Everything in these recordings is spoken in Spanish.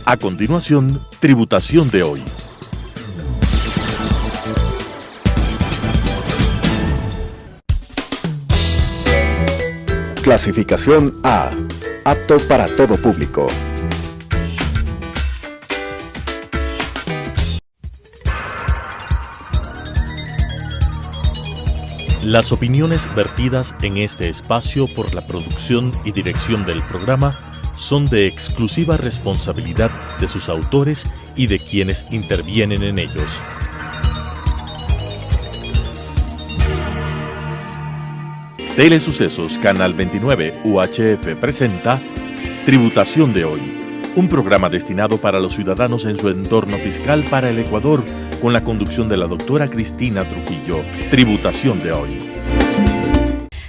A continuación, Tributación de hoy. Clasificación A. Apto para todo público. Las opiniones vertidas en este espacio por la producción y dirección del programa son de exclusiva responsabilidad de sus autores y de quienes intervienen en ellos. Telesucesos Canal 29 UHF presenta Tributación de hoy, un programa destinado para los ciudadanos en su entorno fiscal para el Ecuador, con la conducción de la doctora Cristina Trujillo. Tributación de hoy.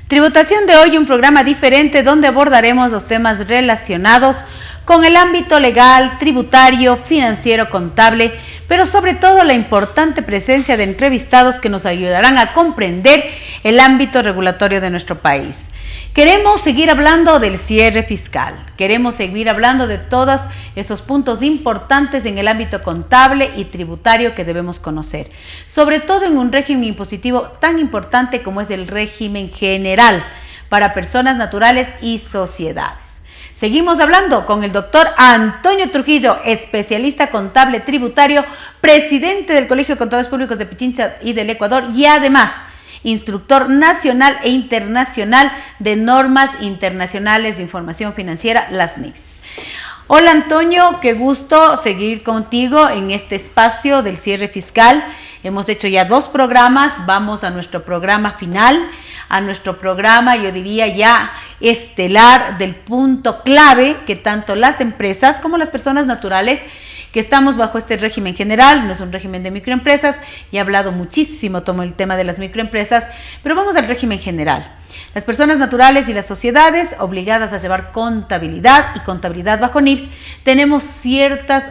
Tributación de hoy, un programa diferente donde abordaremos los temas relacionados con el ámbito legal, tributario, financiero, contable, pero sobre todo la importante presencia de entrevistados que nos ayudarán a comprender el ámbito regulatorio de nuestro país. Queremos seguir hablando del cierre fiscal, queremos seguir hablando de todos esos puntos importantes en el ámbito contable y tributario que debemos conocer, sobre todo en un régimen impositivo tan importante como es el régimen general para personas naturales y sociedades. Seguimos hablando con el doctor Antonio Trujillo, especialista contable tributario, presidente del Colegio de Contadores Públicos de Pichincha y del Ecuador y además instructor nacional e internacional de normas internacionales de información financiera, las NIFs. Hola Antonio, qué gusto seguir contigo en este espacio del cierre fiscal. Hemos hecho ya 2 programas, vamos a nuestro programa final, a nuestro programa, yo diría ya estelar, del punto clave que tanto las empresas como las personas naturales que estamos bajo este régimen general, no es un régimen de microempresas, y he hablado muchísimo, tomo el tema de las microempresas, pero vamos al régimen general. Las personas naturales y las sociedades obligadas a llevar contabilidad y contabilidad bajo NIFs, tenemos ciertas,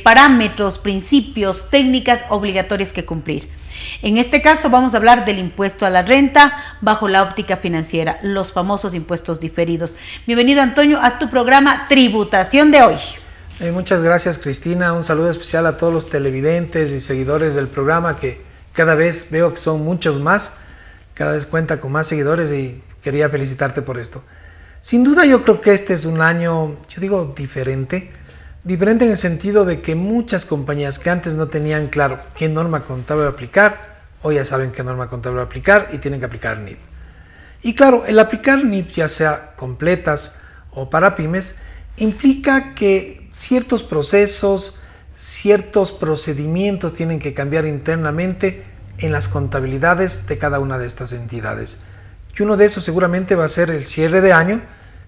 parámetros, principios, técnicas obligatorias que cumplir. En este caso vamos a hablar del impuesto a la renta bajo la óptica financiera, los famosos impuestos diferidos. Bienvenido Antonio a tu programa Tributación de hoy. Muchas gracias Cristina, un saludo especial a todos los televidentes y seguidores del programa que cada vez veo que son muchos más, cada vez cuenta con más seguidores y quería felicitarte por esto. Sin duda yo creo que este es un año, yo digo diferente en el sentido de que muchas compañías que antes no tenían claro qué norma contable aplicar, hoy ya saben qué norma contable aplicar y tienen que aplicar NIF. Y claro, el aplicar NIF ya sea completas o para pymes, implica que ciertos procesos, ciertos procedimientos tienen que cambiar internamente en las contabilidades de cada una de estas entidades. Y uno de esos seguramente va a ser el cierre de año,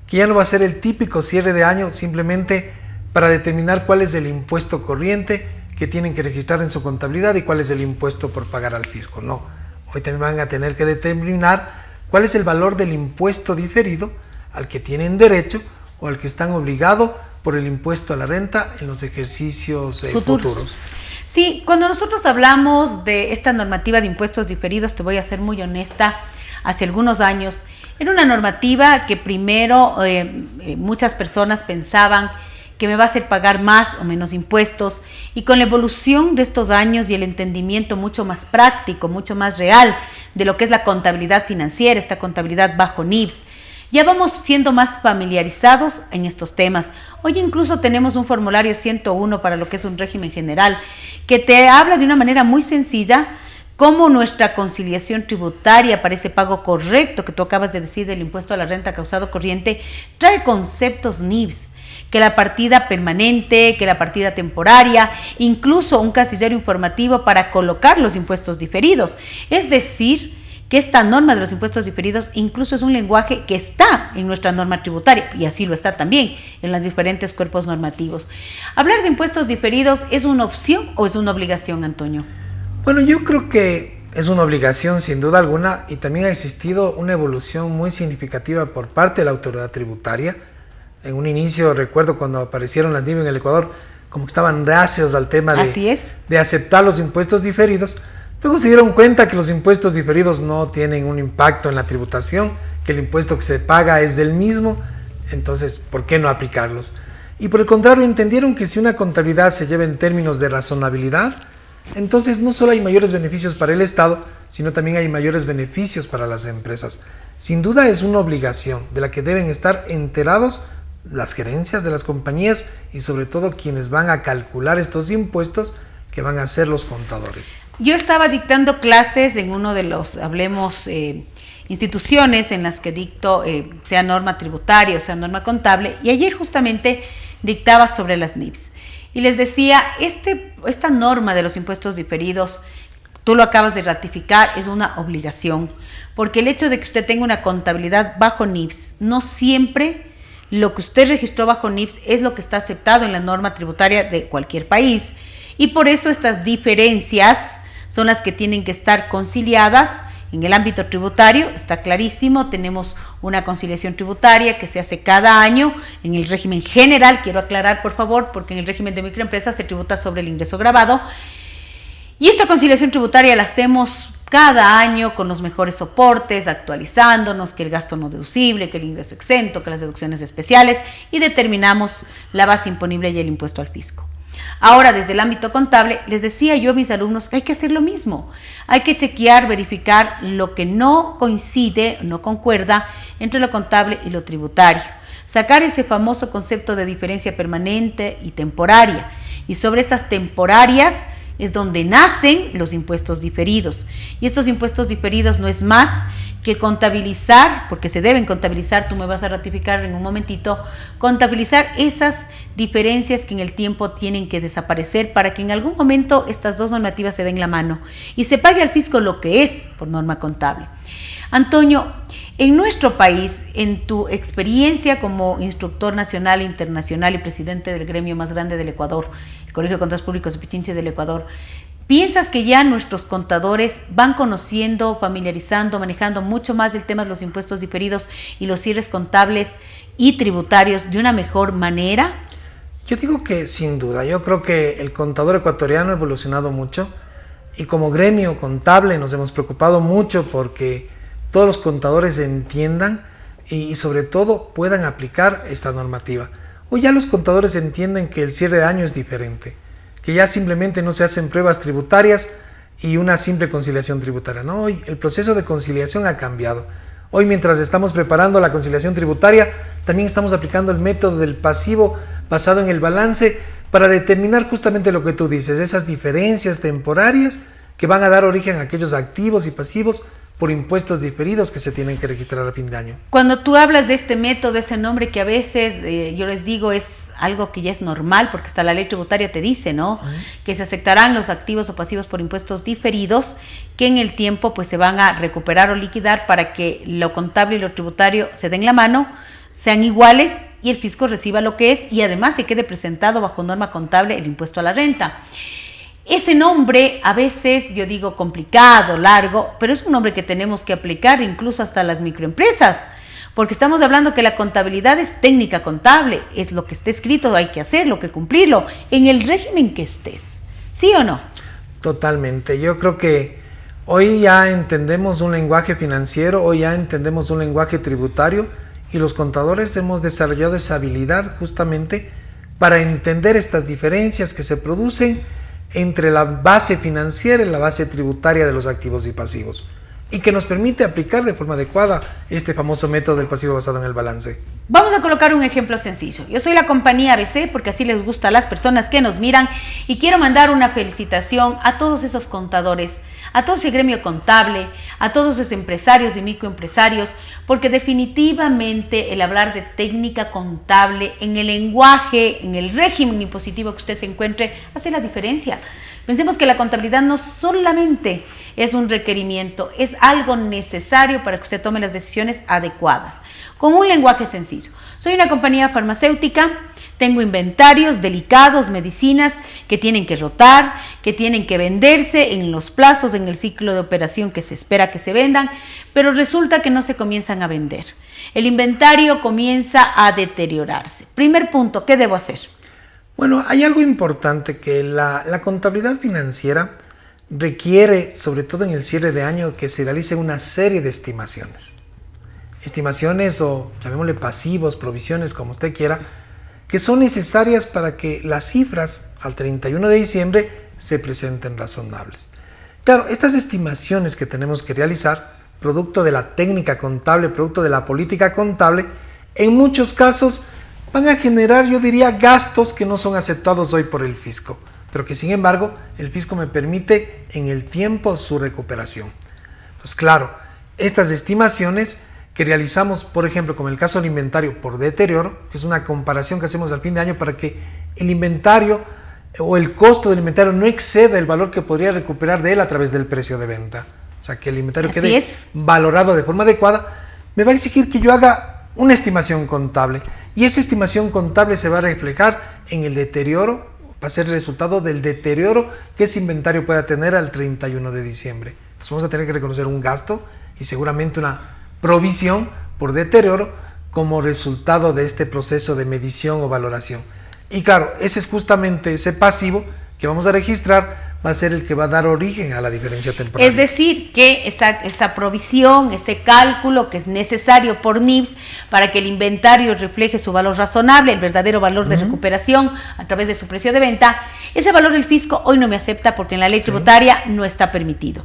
que ya no va a ser el típico cierre de año simplemente para determinar cuál es el impuesto corriente que tienen que registrar en su contabilidad y cuál es el impuesto por pagar al fisco. No, hoy también van a tener que determinar cuál es el valor del impuesto diferido al que tienen derecho o al que están obligados por el impuesto a la renta en los ejercicios futuros. Sí, cuando nosotros hablamos de esta normativa de impuestos diferidos, te voy a ser muy honesta, hace algunos años era una normativa que primero muchas personas pensaban que me va a hacer pagar más o menos impuestos, y con la evolución de estos años y el entendimiento mucho más práctico, mucho más real de lo que es la contabilidad financiera, esta contabilidad bajo NIFs, ya vamos siendo más familiarizados en estos temas. Hoy incluso tenemos un formulario 101 para lo que es un régimen general, que te habla de una manera muy sencilla cómo nuestra conciliación tributaria para ese pago correcto que tú acabas de decir del impuesto a la renta causado corriente trae conceptos NIFs, que la partida permanente, que la partida temporaria, incluso un casillero informativo para colocar los impuestos diferidos. Es decir, que esta norma de los impuestos diferidos incluso es un lenguaje que está en nuestra norma tributaria, y así lo está también en los diferentes cuerpos normativos. ¿Hablar de impuestos diferidos es una opción o es una obligación, Antonio? Bueno, yo creo que es una obligación sin duda alguna, y también ha existido una evolución muy significativa por parte de la autoridad tributaria. En un inicio, recuerdo cuando aparecieron las NIF en el Ecuador, como que estaban reacios al tema de aceptar los impuestos diferidos. Luego se dieron cuenta que los impuestos diferidos no tienen un impacto en la tributación, que el impuesto que se paga es del mismo, entonces, ¿por qué no aplicarlos? Y por el contrario, entendieron que si una contabilidad se lleva en términos de razonabilidad, entonces no solo hay mayores beneficios para el Estado, sino también hay mayores beneficios para las empresas. Sin duda es una obligación de la que deben estar enterados las gerencias de las compañías y sobre todo quienes van a calcular estos impuestos que van a hacer los contadores. Yo estaba dictando clases en uno de los, hablemos, instituciones en las que dicto, sea norma tributaria o sea norma contable, y ayer justamente dictaba sobre las NIPS. Y les decía, esta norma de los impuestos diferidos, tú lo acabas de ratificar, es una obligación, porque el hecho de que usted tenga una contabilidad bajo NIPS, no siempre lo que usted registró bajo NIPS es lo que está aceptado en la norma tributaria de cualquier país. Y por eso estas diferencias son las que tienen que estar conciliadas. En el ámbito tributario está clarísimo, tenemos una conciliación tributaria que se hace cada año en el régimen general, quiero aclarar por favor, porque en el régimen de microempresas se tributa sobre el ingreso gravado, y esta conciliación tributaria la hacemos cada año con los mejores soportes, actualizándonos, que el gasto no deducible, que el ingreso exento, que las deducciones especiales, y determinamos la base imponible y el impuesto al fisco. Ahora, desde el ámbito contable, les decía yo a mis alumnos que hay que hacer lo mismo. Hay que chequear, verificar lo que no coincide, no concuerda entre lo contable y lo tributario. Sacar ese famoso concepto de diferencia permanente y temporaria. Y sobre estas temporarias es donde nacen los impuestos diferidos. Y estos impuestos diferidos no es más que contabilizar, porque se deben contabilizar, tú me vas a ratificar en un momentito, contabilizar esas diferencias que en el tiempo tienen que desaparecer para que en algún momento estas dos normativas se den la mano y se pague al fisco lo que es por norma contable. Antonio, en nuestro país, en tu experiencia como instructor nacional, internacional y presidente del gremio más grande del Ecuador, el Colegio de Contadores Públicos y Pichinches del Ecuador, ¿piensas que ya nuestros contadores van conociendo, familiarizando, manejando mucho más el tema de los impuestos diferidos y los cierres contables y tributarios de una mejor manera? Yo digo que sin duda, yo creo que el contador ecuatoriano ha evolucionado mucho y como gremio contable nos hemos preocupado mucho porque todos los contadores entiendan y sobre todo puedan aplicar esta normativa. Hoy ya los contadores entienden que el cierre de año es diferente, que ya simplemente no se hacen pruebas tributarias y una simple conciliación tributaria. No, hoy el proceso de conciliación ha cambiado. Hoy, mientras estamos preparando la conciliación tributaria, también estamos aplicando el método del pasivo basado en el balance para determinar justamente lo que tú dices, esas diferencias temporarias que van a dar origen a aquellos activos y pasivos por impuestos diferidos que se tienen que registrar a fin de año. Cuando tú hablas de este método, ese nombre que a veces yo les digo es algo que ya es normal, porque hasta la ley tributaria te dice, ¿no? Que se aceptarán los activos o pasivos por impuestos diferidos que en el tiempo pues se van a recuperar o liquidar para que lo contable y lo tributario se den la mano, sean iguales y el fisco reciba lo que es y además se quede presentado bajo norma contable el impuesto a la renta. Ese nombre a veces, yo digo complicado, largo, pero es un nombre que tenemos que aplicar incluso hasta las microempresas, porque estamos hablando que la contabilidad es técnica contable, es lo que esté escrito, hay que hacerlo, que cumplirlo, en el régimen que estés, ¿sí o no? Totalmente, yo creo que hoy ya entendemos un lenguaje financiero, hoy ya entendemos un lenguaje tributario y los contadores hemos desarrollado esa habilidad justamente para entender estas diferencias que se producen entre la base financiera y la base tributaria de los activos y pasivos y que nos permite aplicar de forma adecuada este famoso método del pasivo basado en el balance. Vamos a colocar un ejemplo sencillo. Yo soy la compañía ABC porque así les gusta a las personas que nos miran y quiero mandar una felicitación a todos esos contadores, a todo ese gremio contable, a todos esos empresarios y microempresarios, porque definitivamente el hablar de técnica contable en el lenguaje, en el régimen impositivo que usted se encuentre, hace la diferencia. Pensemos que la contabilidad no solamente es un requerimiento, es algo necesario para que usted tome las decisiones adecuadas. Con un lenguaje sencillo. Soy una compañía farmacéutica, tengo inventarios delicados, medicinas que tienen que rotar, que tienen que venderse en los plazos, en el ciclo de operación que se espera que se vendan, pero resulta que no se comienzan a vender. El inventario comienza a deteriorarse. Primer punto, ¿qué debo hacer? Bueno, hay algo importante que la contabilidad financiera requiere, sobre todo en el cierre de año, que se realice una serie de estimaciones. Estimaciones o llamémosle pasivos, provisiones, como usted quiera, que son necesarias para que las cifras al 31 de diciembre se presenten razonables. Claro, estas estimaciones que tenemos que realizar, producto de la técnica contable, producto de la política contable, en muchos casos van a generar, yo diría, gastos que no son aceptados hoy por el fisco, pero que sin embargo el fisco me permite en el tiempo su recuperación. Entonces, claro, estas estimaciones que realizamos, por ejemplo, como el caso del inventario por deterioro, que es una comparación que hacemos al fin de año para que el inventario o el costo del inventario no exceda el valor que podría recuperar de él a través del precio de venta. O sea, que el inventario quede valorado de forma adecuada, me va a exigir que yo haga una estimación contable. Y esa estimación contable se va a reflejar en el deterioro, va a ser el resultado del deterioro que ese inventario pueda tener al 31 de diciembre. Entonces vamos a tener que reconocer un gasto y seguramente una provisión por deterioro como resultado de este proceso de medición o valoración. Y claro, ese es justamente ese pasivo que vamos a registrar, va a ser el que va a dar origen a la diferencia temporal. Es decir, que esa provisión, ese cálculo que es necesario por NIBS para que el inventario refleje su valor razonable, el verdadero valor de recuperación a través de su precio de venta, ese valor el fisco hoy no me acepta porque en la ley tributaria no está permitido.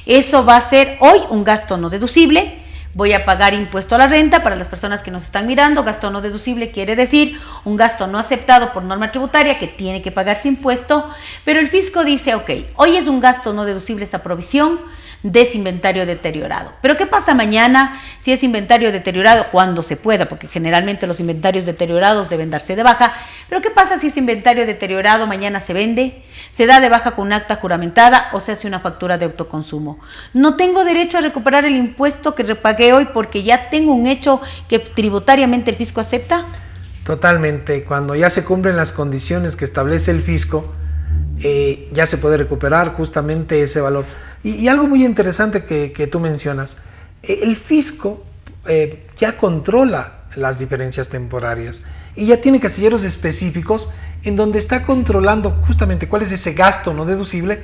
Eso va a ser hoy un gasto no deducible. Voy a pagar impuesto a la renta para las personas que nos están mirando. Gasto no deducible quiere decir un gasto no aceptado por norma tributaria que tiene que pagarse impuesto, pero el fisco dice, ok, hoy es un gasto no deducible esa provisión de ese inventario deteriorado. Pero ¿qué pasa mañana si es inventario deteriorado? Cuando se pueda, porque generalmente los inventarios deteriorados deben darse de baja. Pero ¿qué pasa si ese inventario deteriorado mañana se vende, se da de baja con un acta juramentada o se hace una factura de autoconsumo? No tengo derecho a recuperar el impuesto que repagué hoy porque ya tengo un hecho que tributariamente el fisco acepta. Totalmente. Cuando ya se cumplen las condiciones que establece el fisco, ya se puede recuperar justamente ese valor. Y algo muy interesante que tú mencionas, el fisco ya controla las diferencias temporarias y ya tiene casilleros específicos en donde está controlando justamente cuál es ese gasto no deducible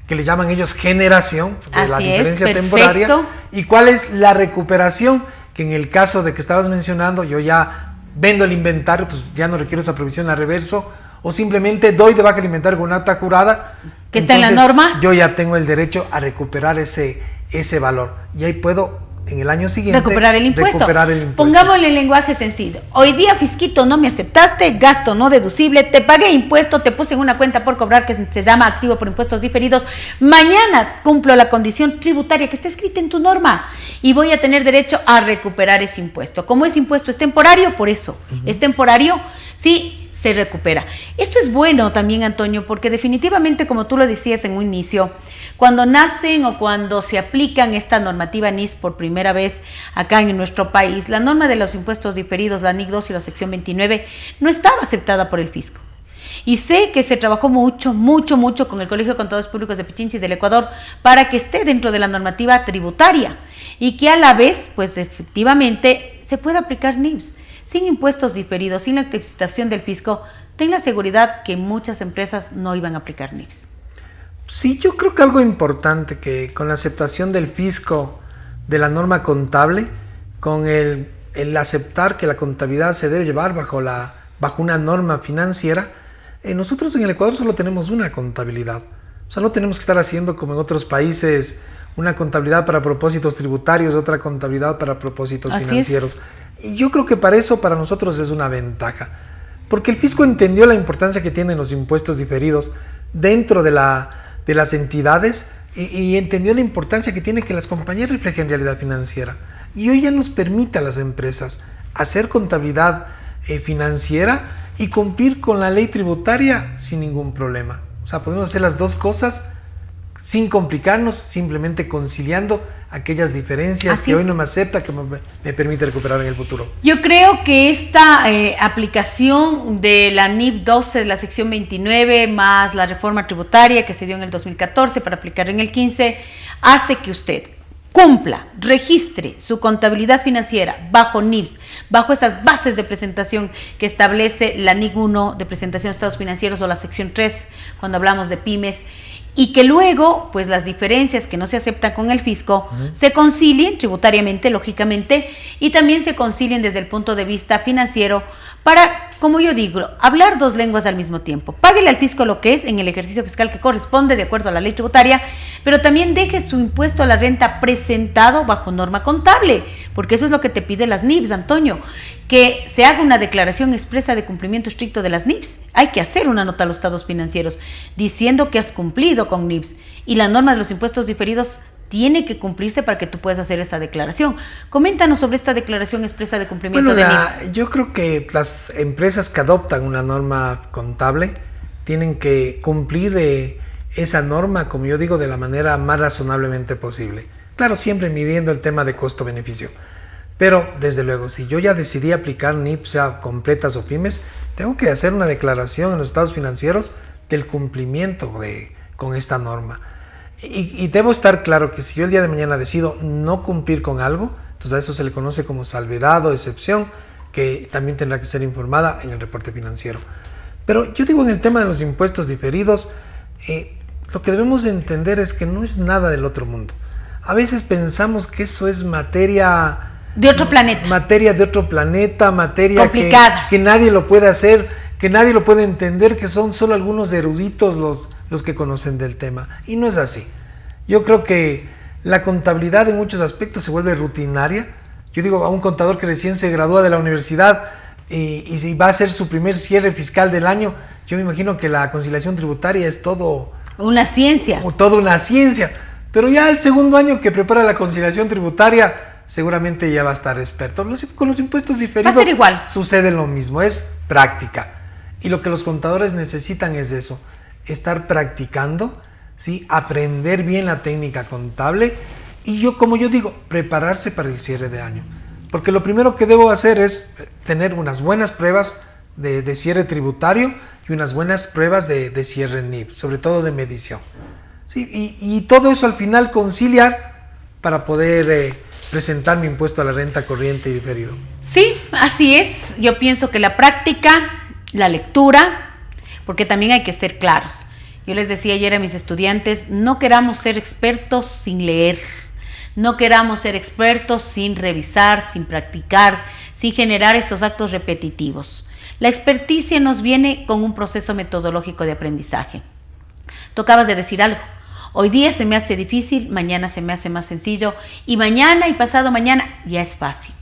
que le llaman ellos generación de la diferencia temporaria y cuál es la recuperación que en el caso de que estabas mencionando, yo ya vendo el inventario, pues ya no requiero esa provisión a reverso o simplemente doy de baja el inventario con una acta jurada que está en la norma, yo ya tengo el derecho a recuperar ese valor y ahí puedo en el año siguiente recuperar el impuesto. Pongámosle en lenguaje sencillo. Hoy día, fisquito, no me aceptaste, gasto no deducible, te pagué impuesto, te puse en una cuenta por cobrar que se llama activo por impuestos diferidos. Mañana cumplo la condición tributaria que está escrita en tu norma y voy a tener derecho a recuperar ese impuesto. Como ese impuesto es temporario, por eso es temporario, sí, se recupera. Esto es bueno también, Antonio, porque definitivamente, como tú lo decías en un inicio, cuando nacen o cuando se aplican esta normativa NIS por primera vez acá en nuestro país, la norma de los impuestos diferidos, la NIC 2 y la sección 29, no estaba aceptada por el fisco. Y sé que se trabajó mucho con el Colegio de Contadores Públicos de Pichincha y del Ecuador para que esté dentro de la normativa tributaria y que a la vez, pues efectivamente, se pueda aplicar NIBS. Sin impuestos diferidos, sin la aceptación del fisco, ten la seguridad que muchas empresas no iban a aplicar NIBS. Sí, yo creo que algo importante que con la aceptación del fisco de la norma contable, con el aceptar que la contabilidad se debe llevar bajo una norma financiera, nosotros en el Ecuador solo tenemos una contabilidad. O sea, no tenemos que estar haciendo como en otros países una contabilidad para propósitos tributarios, otra contabilidad para propósitos financieros. Y yo creo que para nosotros es una ventaja, porque el fisco entendió la importancia que tienen los impuestos diferidos dentro de las entidades y entendió la importancia que tiene que las compañías reflejen realidad financiera. Y hoy ya nos permite a las empresas hacer contabilidad financiera y cumplir con la ley tributaria sin ningún problema. O sea, podemos hacer las dos cosas sin complicarnos, simplemente conciliando aquellas diferencias que hoy no me acepta, que me permite recuperar en el futuro. Yo creo que esta aplicación de la NIP 12 de la sección 29 más la reforma tributaria que se dio en el 2014 para aplicar en el 15 hace que usted cumpla, registre su contabilidad financiera bajo NIBS, bajo esas bases de presentación que establece la NIC 1 de presentación de estados financieros o la sección 3 cuando hablamos de pymes, y que luego, pues las diferencias que no se aceptan con el fisco se concilien tributariamente, lógicamente, y también se concilien desde el punto de vista financiero para como yo digo, hablar dos lenguas al mismo tiempo. Páguele al fisco lo que es en el ejercicio fiscal que corresponde de acuerdo a la ley tributaria, pero también deje su impuesto a la renta presentado bajo norma contable, porque eso es lo que te pide las NIPS, Antonio, que se haga una declaración expresa de cumplimiento estricto de las NIPS. Hay que hacer una nota a los estados financieros diciendo que has cumplido con NIPS, y la norma de los impuestos diferidos tiene que cumplirse para que tú puedas hacer esa declaración. Coméntanos sobre esta declaración expresa de cumplimiento de NIPS. Yo creo que las empresas que adoptan una norma contable tienen que cumplir esa norma, como yo digo, de la manera más razonablemente posible. Claro, siempre midiendo el tema de costo-beneficio. Pero, desde luego, si yo ya decidí aplicar NIPS, sea completas o pymes, tengo que hacer una declaración en los estados financieros del cumplimiento con esta norma. Y debo estar claro que si yo el día de mañana decido no cumplir con algo, entonces a eso se le conoce como salvedad o excepción, que también tendrá que ser informada en el reporte financiero. Pero yo digo, en el tema de los impuestos diferidos, lo que debemos entender es que no es nada del otro mundo. A veces pensamos que eso es materia de otro planeta. Materia de otro planeta, materia complicada, que nadie lo puede hacer, que nadie lo puede entender, que son solo algunos eruditos los que conocen del tema. Y no es así. Yo creo que la contabilidad en muchos aspectos se vuelve rutinaria. Yo digo, a un contador que recién se gradúa de la universidad y si va a hacer su primer cierre fiscal del año, yo me imagino que la conciliación tributaria es todo una ciencia. Toda una ciencia. Pero ya el segundo año que prepara la conciliación tributaria, seguramente ya va a estar experto. Con los impuestos diferidos va a ser igual. Sucede lo mismo, es práctica. Y lo que los contadores necesitan es eso, estar practicando, ¿sí? Aprender bien la técnica contable y como yo digo, prepararse para el cierre de año. Porque lo primero que debo hacer es tener unas buenas pruebas de cierre tributario y unas buenas pruebas de cierre NIPS, sobre todo de medición. ¿Sí? Y todo eso al final conciliar para poder presentar mi impuesto a la renta corriente y diferido. Sí, así es. Yo pienso que la práctica, la lectura, porque también hay que ser claros. Yo les decía ayer a mis estudiantes, no queramos ser expertos sin leer, no queramos ser expertos sin revisar, sin practicar, sin generar esos actos repetitivos. La experticia nos viene con un proceso metodológico de aprendizaje. Tú acabas de decir algo. Hoy día se me hace difícil, mañana se me hace más sencillo y mañana y pasado mañana ya es fácil.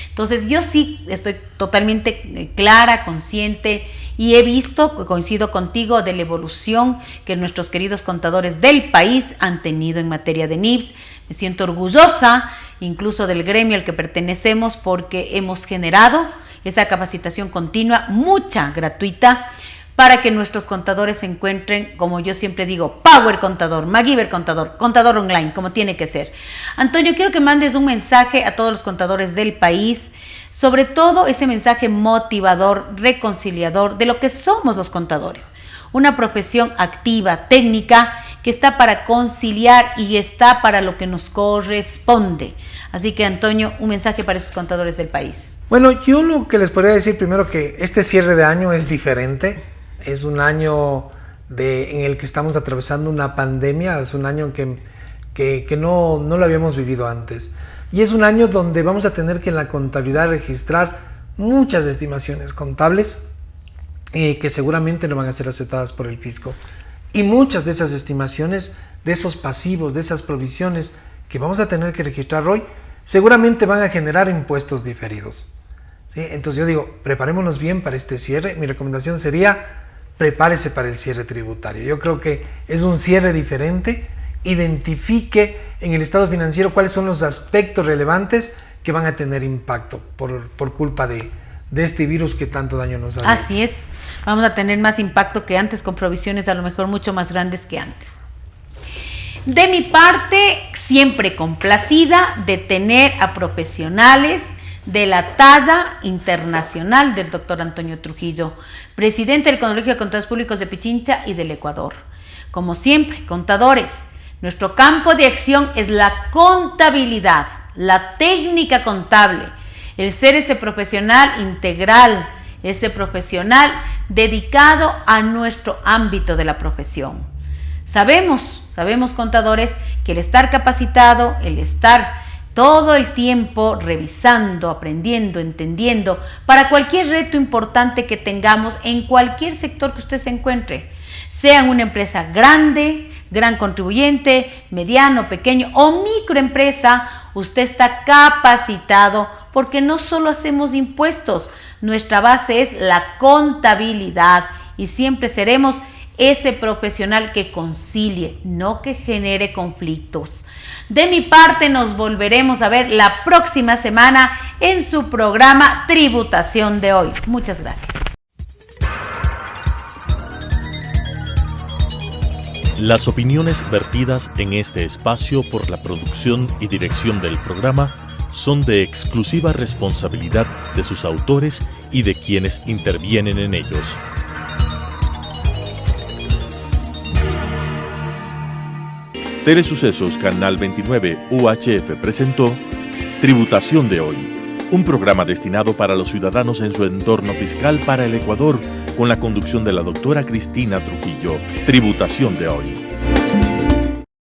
Entonces yo sí estoy totalmente clara, consciente y he visto, coincido contigo, de la evolución que nuestros queridos contadores del país han tenido en materia de NIPS. Me siento orgullosa incluso del gremio al que pertenecemos porque hemos generado esa capacitación continua, mucha gratuita, para que nuestros contadores se encuentren, como yo siempre digo, Power Contador, MacGyver Contador, contador online, como tiene que ser. Antonio, quiero que mandes un mensaje a todos los contadores del país, sobre todo ese mensaje motivador, reconciliador de lo que somos los contadores. Una profesión activa, técnica, que está para conciliar y está para lo que nos corresponde. Así que, Antonio, un mensaje para esos contadores del país. Bueno, yo lo que les podría decir primero que este cierre de año es diferente. Es un año en el que estamos atravesando una pandemia, es un año que no lo habíamos vivido antes. Y es un año donde vamos a tener que en la contabilidad registrar muchas estimaciones contables que seguramente no van a ser aceptadas por el fisco. Y muchas de esas estimaciones, de esos pasivos, de esas provisiones que vamos a tener que registrar hoy, seguramente van a generar impuestos diferidos. ¿Sí? Entonces yo digo, preparémonos bien para este cierre. Mi recomendación sería, prepárese para el cierre tributario. Yo creo que es un cierre diferente. Identifique en el estado financiero cuáles son los aspectos relevantes que van a tener impacto por culpa de este virus que tanto daño nos ha hecho. Así es, vamos a tener más impacto que antes, con provisiones a lo mejor mucho más grandes que antes. De mi parte, siempre complacida de tener a profesionales de la talla internacional del doctor Antonio Trujillo, presidente del Colegio de Contadores Públicos de Pichincha y del Ecuador. Como siempre, contadores, nuestro campo de acción es la contabilidad, la técnica contable, el ser ese profesional integral, ese profesional dedicado a nuestro ámbito de la profesión. Sabemos contadores, que el estar capacitado, el estar todo el tiempo revisando, aprendiendo, entendiendo, para cualquier reto importante que tengamos en cualquier sector que usted se encuentre. Sea una empresa grande, gran contribuyente, mediano, pequeño o microempresa, usted está capacitado porque no solo hacemos impuestos, nuestra base es la contabilidad y siempre seremos ese profesional que concilie, no que genere conflictos. De mi parte, nos volveremos a ver la próxima semana en su programa Tributación de Hoy. Muchas gracias. Las opiniones vertidas en este espacio por la producción y dirección del programa son de exclusiva responsabilidad de sus autores y de quienes intervienen en ellos. Telesucesos Canal 29 UHF presentó Tributación de Hoy, un programa destinado para los ciudadanos en su entorno fiscal para el Ecuador, con la conducción de la doctora Cristina Trujillo. Tributación de Hoy.